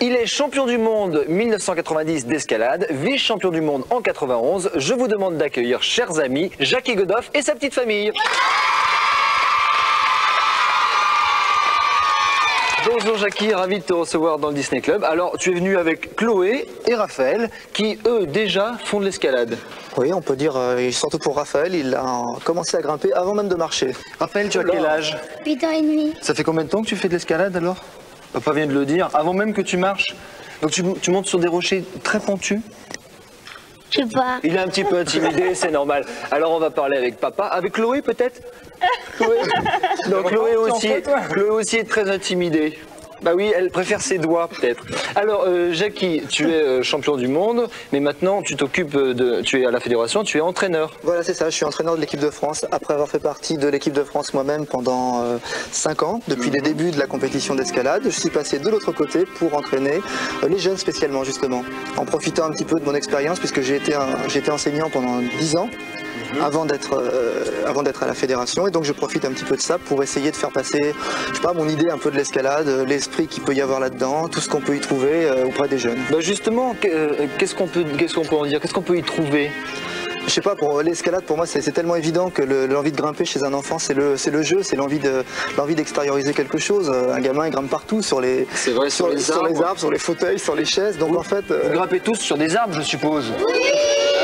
Il est champion du monde 1990 d'escalade, vice-champion du monde en 91. Je vous demande d'accueillir, chers amis, Jackie Godoff et sa petite famille. Bonjour Jackie, ravi de te recevoir dans le Disney Club. Alors, tu es venu avec Chloé et Raphaël, qui eux déjà font de l'escalade. Oui, on peut dire, surtout pour Raphaël, il a commencé à grimper avant même de marcher. Raphaël, tu as quel âge? 8 ans et demi. Ça fait combien de temps que tu fais de l'escalade alors? Papa vient de le dire, avant même que tu marches. Donc tu montes sur des rochers très pentus? Je sais pas. Il est un petit peu intimidé, c'est normal. Alors on va parler avec papa, avec Chloé peut-être? Chloé. Donc Chloé aussi est très intimidée. Bah oui, elle préfère ses doigts peut-être. Alors Jackie, tu es champion du monde, mais maintenant tu t'occupes tu es à la fédération, tu es entraîneur. Voilà, c'est ça, je suis entraîneur de l'équipe de France, après avoir fait partie de l'équipe de France moi-même pendant 5 ans. Depuis les débuts de la compétition d'escalade, je suis passé de l'autre côté pour entraîner les jeunes spécialement justement, en profitant un petit peu de mon expérience puisque j'ai été enseignant pendant 10 ans. Avant d'être à la fédération, et donc je profite un petit peu de ça pour essayer de faire passer, je sais pas, mon idée un peu de l'escalade, l'esprit qu'il peut y avoir là-dedans, tout ce qu'on peut y trouver auprès des jeunes. Bah justement, qu'est-ce qu'on peut en dire, qu'est-ce qu'on peut y trouver? Je sais pas, pour l'escalade, pour moi, c'est tellement évident que l'envie de grimper chez un enfant, c'est le jeu, c'est l'envie d'extérioriser quelque chose. Un gamin, il grimpe partout, sur les arbres, sur les fauteuils, sur les chaises. Donc en fait, vous grimpez tous sur des arbres, je suppose. Oui.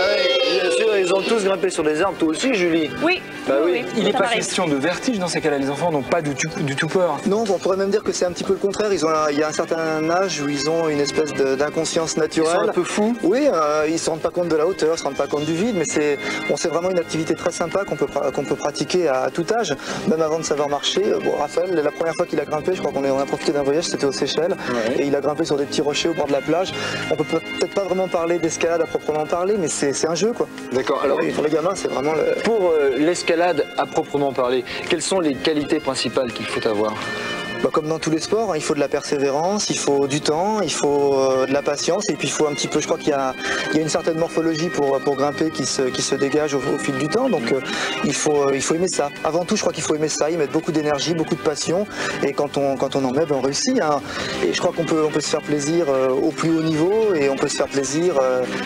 Ah oui, bien sûr, ils ont tous grimpé sur des arbres, toi aussi, Julie. Oui. Bah oui. Il n'est pas question de vertige dans ces cas-là, les enfants n'ont pas du tout peur. Non, on pourrait même dire que c'est un petit peu le contraire. Il y a un certain âge où ils ont une espèce d'inconscience naturelle. Ils sont un peu fous. Oui, ils ne se rendent pas compte de la hauteur, ils ne se rendent pas compte du vide, mais c'est vraiment une activité très sympa qu'on peut pratiquer à tout âge, même avant de savoir marcher. Bon, Raphaël, la première fois qu'il a grimpé, je crois qu'on a profité d'un voyage, c'était aux Seychelles, et il a grimpé sur des petits rochers au bord de la plage. On peut peut-être pas vraiment parler d'escalade à proprement parler, mais c'est un jeu, quoi. D'accord. Alors, pour les gamins, c'est vraiment le... Pour l'escalade à proprement parler, quelles sont les qualités principales qu'il faut avoir? Bah, comme dans tous les sports, hein, il faut de la persévérance, il faut du temps, il faut de la patience, et puis il faut un petit peu, je crois qu'il y a une certaine morphologie pour grimper qui se dégage au fil du temps, donc il faut aimer ça. Avant tout, je crois qu'il faut aimer ça, y mettre beaucoup d'énergie, beaucoup de passion, et quand on en met, ben, on réussit. Hein. Et je crois qu'on peut se faire plaisir au plus haut niveau, et on peut se faire plaisir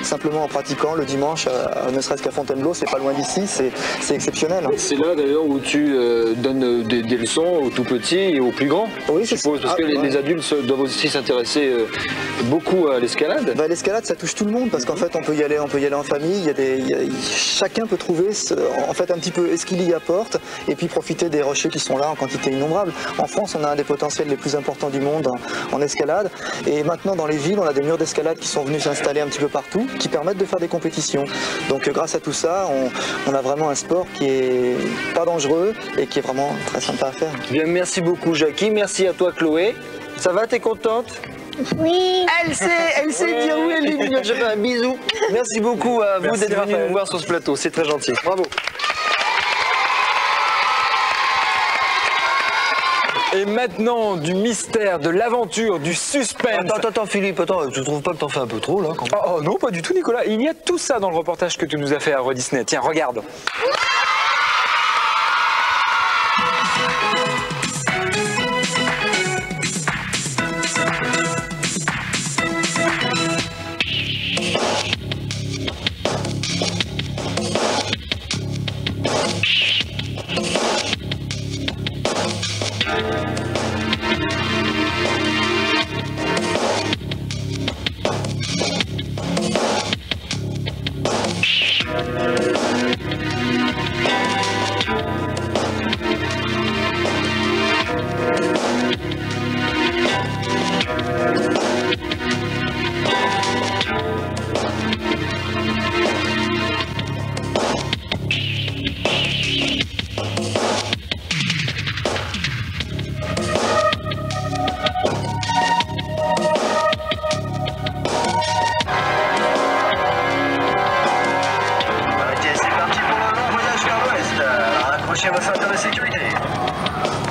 simplement en pratiquant le dimanche, ne serait-ce qu'à Fontainebleau, c'est pas loin d'ici, c'est exceptionnel. Hein. C'est là d'ailleurs où tu donnes des leçons aux tout petits et aux plus grands. Oui, je suppose, parce que les adultes doivent aussi s'intéresser beaucoup à l'escalade. Bah, l'escalade, ça touche tout le monde, parce qu'en fait, on peut y aller en famille. Chacun peut trouver, en fait, un petit peu ce qu'il y apporte, et puis profiter des rochers qui sont là en quantité innombrable. En France, on a un des potentiels les plus importants du monde en escalade, et maintenant, dans les villes, on a des murs d'escalade qui sont venus s'installer un petit peu partout, qui permettent de faire des compétitions. Donc, grâce à tout ça, on a vraiment un sport qui est pas dangereux et qui est vraiment très sympa à faire. Bien, merci beaucoup, Jackie. Merci à toi, Chloé. Ça va, t'es contente? Oui. Elle sait dire oui, elle est mignonne. Je fais un bisou. Merci beaucoup à vous d'être venus nous voir sur ce plateau. C'est très gentil. Bravo. Et maintenant, du mystère, de l'aventure, du suspense. Attends, Philippe, tu trouves pas que t'en fais un peu trop, là, quand même? Oh non, pas du tout, Nicolas. Il y a tout ça dans le reportage que tu nous as fait à Euro Disney. Tiens, regarde. Accrochez vos ceintures de sécurité.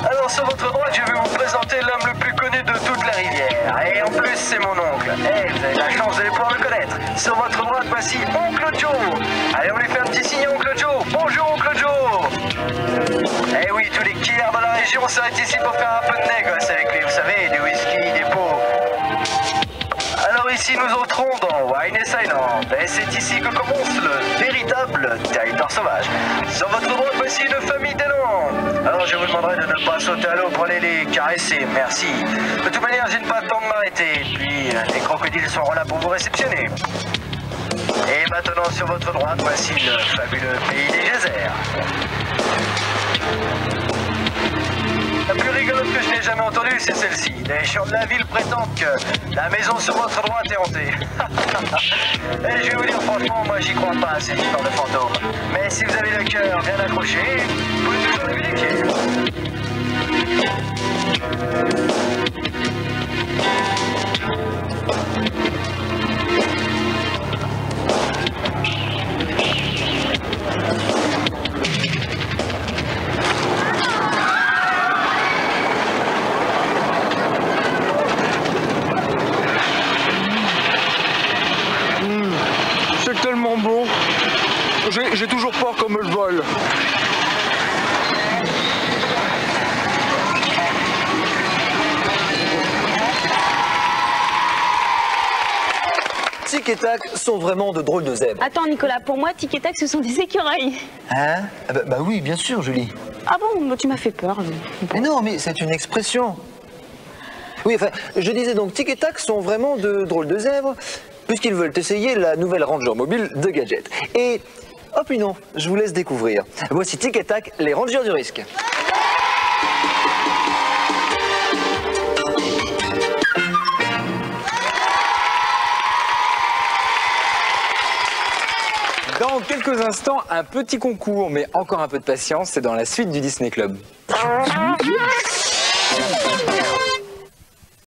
Alors sur votre droite, je vais vous présenter l'homme le plus connu de toute la rivière. Et en plus, c'est mon oncle. Eh, vous avez la chance de pouvoir le connaître. Sur votre droite, voici Oncle Joe. Allez, on lui fait un petit signe à Oncle Joe. Bonjour Oncle Joe. Eh oui, tous les killers de la région on s'arrête ici pour faire un peu de négoce avec lui, vous savez, du whisky, des pots. Alors ici nous entrons dans Wine et Silent, et c'est ici que commence le véritable territoire sauvage. Sur votre droite, voici une famille d'éléphants. Alors je vous demanderai de ne pas sauter à l'eau pour aller les caresser, merci. De toute manière, j'ai pas le temps de m'arrêter, puis les crocodiles seront là pour vous réceptionner. Et maintenant sur votre droite, voici le fabuleux pays des geysers. La plus rigolote que je n'ai jamais entendue, c'est celle-ci. Les gens de la ville prétendent que la maison sur votre droite est hantée. Et je vais vous dire franchement, moi j'y crois pas à ces histoires de fantômes. Mais si vous avez le cœur bien accroché, vous pouvez toujours le vérifier. C'est tellement bon. J'ai toujours peur qu'on me le vole. Tic et Tac sont vraiment de drôles de zèbres. Attends Nicolas, pour moi, Tic et Tac, ce sont des écureuils. Hein? Bah oui, bien sûr, Julie. Ah bon, bah, tu m'as fait peur. Mais non, mais c'est une expression. Oui, enfin, je disais donc, Tic et Tac sont vraiment de drôles de zèbres, puisqu'ils veulent essayer la nouvelle Ranger mobile de Gadget. Et, oh puis non, je vous laisse découvrir. Voici Tic et Tac, les Rangers du risque. Dans quelques instants, un petit concours, mais encore un peu de patience, c'est dans la suite du Disney Club.